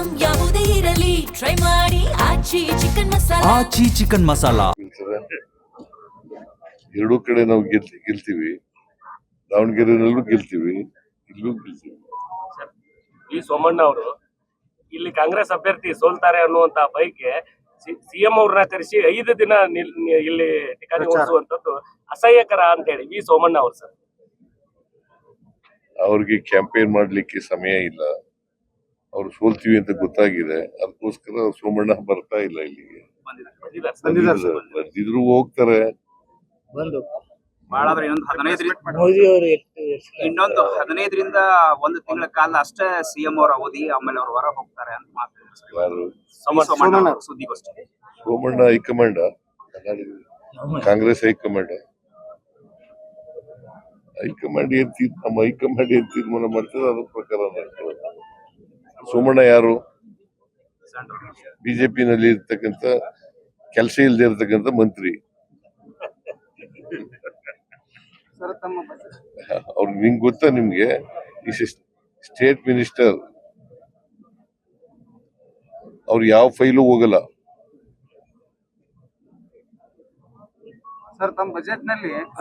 Item ಯಾವುದೇ ಇರಲಿ try ಮಾಡಿ ಆಚಿ ಚಿಕನ್ ಮಸಾಲಾ. ಆಚಿ ಚಿಕನ್ ಮಸಾಲಾ. ಎರಡೂ ಕಡೆ ನಾವು ಗೆಲ್ತೀವಿ. ದಾವಣಗೆರೆನಲ್ಲೂ ಗೆಲ್ತೀವಿ, ಇಲ್ಲೂ ಗೆಲ್ತೀವಿ. ಈ ಸೋಮಣ್ಣ ಅವರು ಇಲ್ಲಿ ಕಾಂಗ್ರೆಸ್ ಅಭ್ಯರ್ಥಿ ಸೋಲ್ತಾರೆ ಅನ್ನುವಂತ ಬೈಕ್ಗೆ ಸಿಎಂ ಅವ್ರನ್ನ ಕರೆಸಿ 5 ದಿನ ಇಲ್ಲಿ ಠಿಕಾಣಿ ಓಡಿಸುವಂತದ್ದು ಅಸಹ್ಯಕರ ಅಂತ ಹೇಳಿ ವಿ ಸೋಮಣ್ಣ ಅವರು ಸರ್. ಅವ್ರಿಗೆ ಕ್ಯಾಂಪೇನ್ ಮಾಡ್ಲಿಕ್ಕೆ ಸಮಯ ಇಲ್ಲ, ಅವ್ರು ಸೋಲ್ತೀವಿ ಅಂತ ಗೊತ್ತಾಗಿದೆ, ಅದಕ್ಕೋಸ್ಕರ ಸೋಮಣ್ಣ ಬರ್ತಾ ಇಲ್ಲ ಇಲ್ಲಿಗೆ. ಬಂದಿದ್ರು ಹೋಗ್ತಾರೆ. ಇನ್ನೊಂದು 15ರಿಂದ 1 ತಿಂಗಳ ಕಾಲ ಅಷ್ಟೇ ಸಿಎಂ ಅವರ ಅವಧಿ, ಆಮೇಲೆ ಅವರು ಹೊರ ಹೋಗ್ತಾರೆ ಅಂತ ಮಾತಾಡಿದ್ರು. ಸುದ್ದಿಗೋಷ್ಠಿ ಸೋಮಣ್ಣ ಹೈಕಮಾಂಡ್, ಕಾಂಗ್ರೆಸ್ ಹೈಕಮಾಂಡ್ ನಮ್ಮ ಹೈಕಮಾಂಡ್ ಏನ್ ತೀರ್ಮಾನ ಮಾಡ್ತದೆ ಅದ್ರ ಪ್ರಕಾರ ಮಾಡ್ತಾರೆ. ಸೋಮಣ್ಣ ಯಾರು? ಬಿಜೆಪಿನಲ್ಲಿ ಇರ್ತಕ್ಕಂಥ ಕೆಲಸ ಇಲ್ಲದೆ ಇರ್ತಕ್ಕಂಥ ಮಂತ್ರಿ. ಅವ್ರು ನಿಂಗೆ ಗೊತ್ತಾ? ನಿಮ್ಗೆ ಸ್ಟೇಟ್ ಮಿನಿಸ್ಟರ್, ಅವ್ರು ಯಾವ ಫೈಲು ಹೋಗಲ್ಲ. ಸರ್, ತಮ್ಮ ಬಜೆಟ್ ನಲ್ಲಿ